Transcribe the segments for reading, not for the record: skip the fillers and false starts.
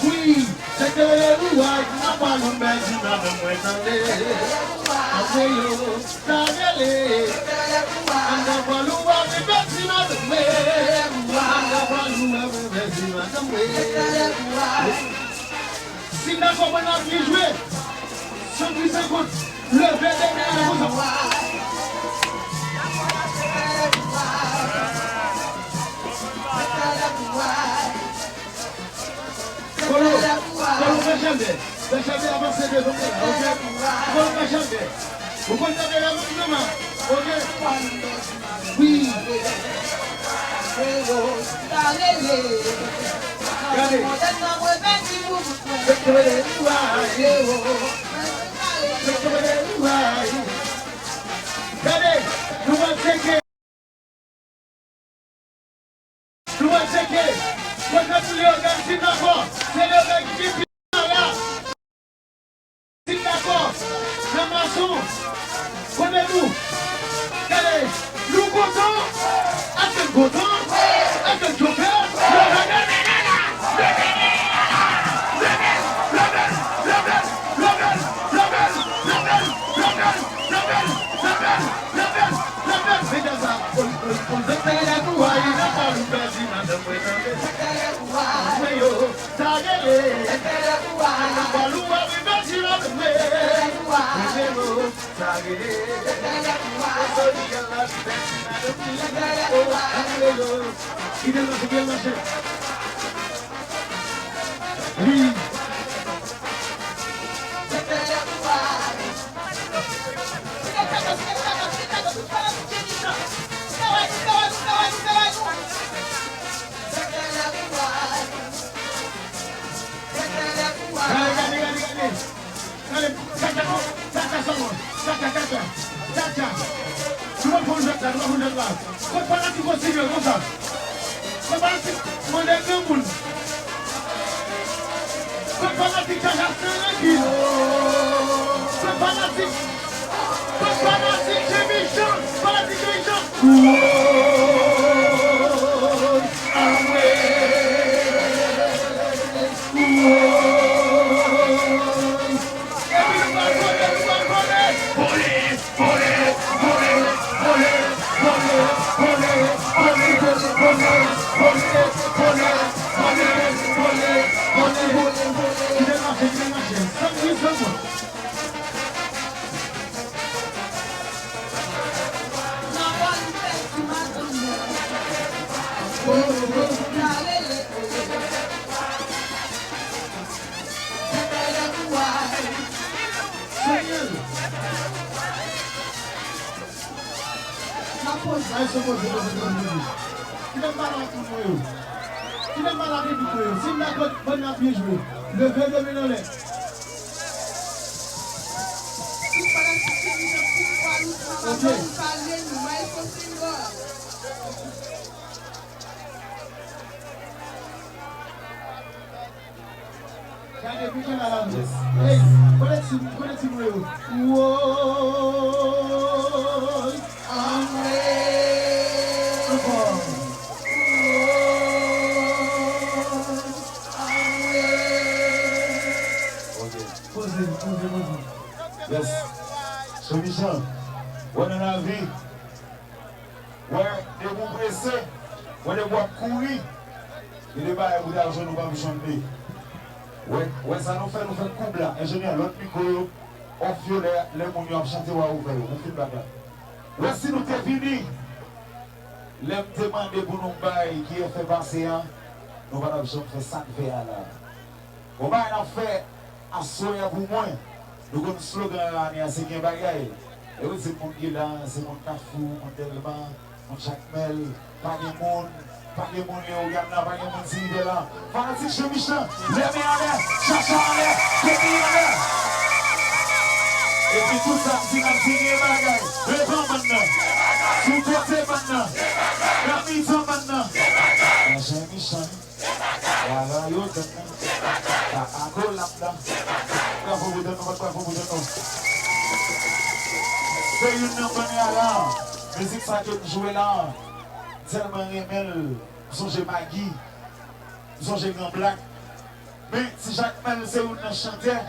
Oui, c'est que le roi n'a pas le même du nom de moi t'entendez. Après yo, t'as galé. Anda pas le roi de Betsina de moi. Anda pas le roi de Betsina de moi. Si d'accord on a bien joué. Ceux qui s'écoutent, levez les mains. Deixa avançar de novo, ok? Vamos deixar ver. O quanto é melhor no mano, ok? Oui. Cadê? Não vai ser que. Não vai ser que. Quando a mulher ganha na voz, se ele ganha connais-nous, allez, nous comptons, attends content, attends joker, oui. Yes. So Michel, on a la vie, where they vont presser, where they vont courir, et les bails où d'argent nous va chanter. Ouais, ça nous fait couple là. Ingénieur, l'autre micro, on fait les mounions à chanter ou à ouvrir, on fait le bagage. Ouais, si nous t'es fini, les demander pour nous bails qui est fait passer, nous allons faire ça de faire là. On va faire à soya pour moi. Nous avons un slogan là, c'est un bagage. Et oui, c'est mon guilan, c'est mon cafou, mon tellement, mon chakmel, pas de monde, pas de monde, il y a pas de monde qui est là. Fanatique chez Michelin, les mains en l'air, chacha en l'air, képi en l'air. Et puis tout ça, c'est un petit bagage. Le vent maintenant, tout côté maintenant. Voilà, yo, encore là-dedans. Bravo, vous donnez, bravo, vous donnez. C'est une bonne là. Musique ça que nous jouons là. Tellement remel. Nous sommes Maggie. Nous sommes Grand Black. Mais si Jacques Mel, c'est où nous chantons,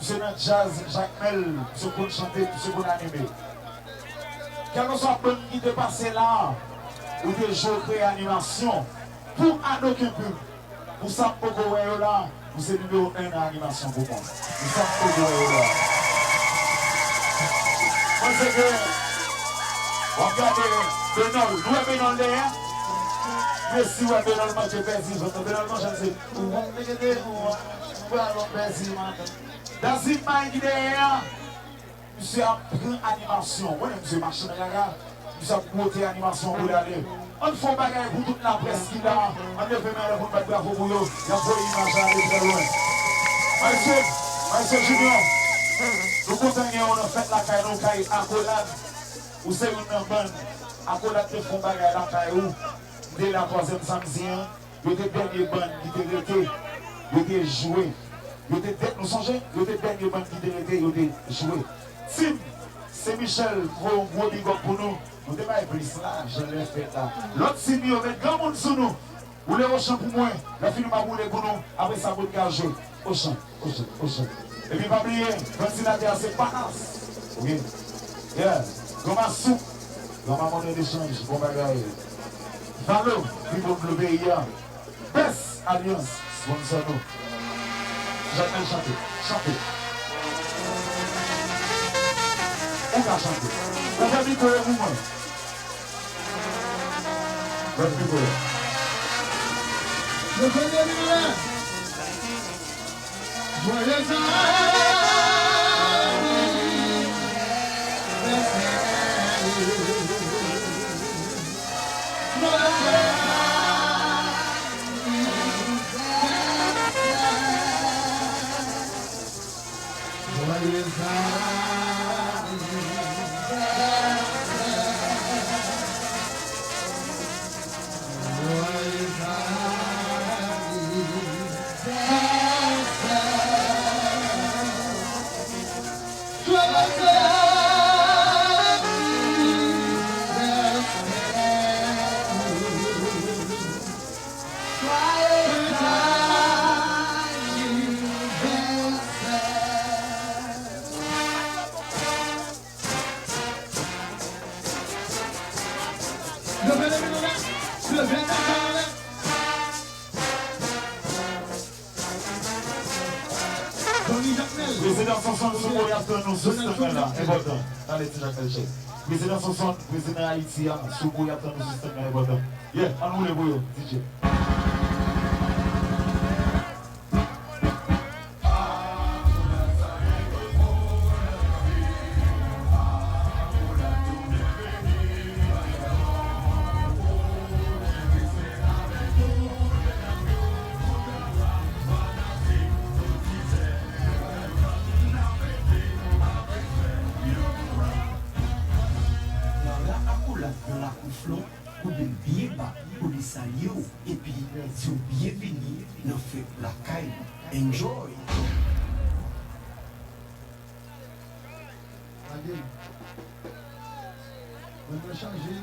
c'est notre jazz, Jacques Mel, c'est pour chanter, c'est pour animer. Quand nous sommes bonnes qui dépassent là, ou de jouer réanimation, pour un aucun pub. Pour ça, pour que là, vous êtes numéro 1 en animation pour moi. Pour ça, pour que là. Moi, c'est que, regardez, Benoît, nous avons dans l'air. Merci, ouais, Benoît, le match est perdu. Benoît, le match, je sais. Où allons perdu, dans une main qui est derrière, monsieur a pris animation. Oui, monsieur marche dans la gare. Monsieur a monté animation pour aller. On fait un bagage pour toute la presse qui est là. On ne fait pas pour mettre bravo pour eux. Il y a pour l'image à aller très loin. Monsieur Junior, nous continuons, on a fait la caille, nous caille accolade. Ou c'est une bonne accolade de fond bagage la caille où, dès la troisième samedi, il y a des derniers bandes qui étaient restés, ils étaient joués. Nous songeons, il y a des derniers bandes qui étaient restés, ils étaient joués. Tim, c'est Michel, gros big up pour nous. Nous devons être plus là, je l'ai fait là. L'autre Simi, on met grand monde sur nous. Vous les rochons pour moi, la fille m'a roulé pour nous. Après ça, vous le jouer. Au champ. Et puis, pas oublier, ventilateur, c'est pas nas. Oui. Yeah. Comme un soupe, comme un monnaie d'échange, bon bagaille. Valo, puis vous le pays. Best Alliance, sponsor nous. J'appelle chanter. On va chanter. On va picoler vous, moi. On va picoler. Le premier là. Joyeux Président 60, sous nous là. Important. Allez, c'est Jacques Elche. Président 60, président Haïti, sous nous système là. Important. Yeah, on nous les voyons, DJ. Et puis, si vous bienvenue dans la caille, enjoy. Allez, on va changer.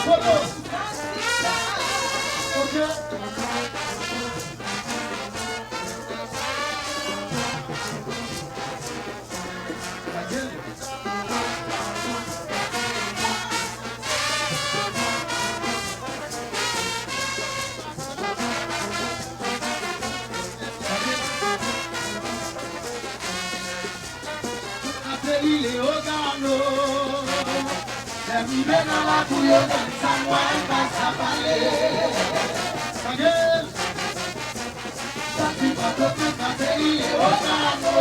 Photo. Okay. Ile ogano Every day na la kuyo dansa wine dansa ballet Again Sati bato kate ile ogano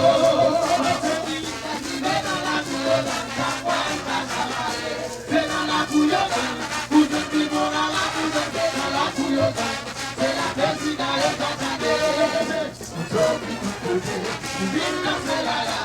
Every day na la kuyo dansa wine dansa ballet Pena la kuyo dansa Kuyo timo na la kuyo dansa la kuyo dansa Se la pesida yo katane Utopi kukote Ubina selaya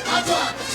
À gauche,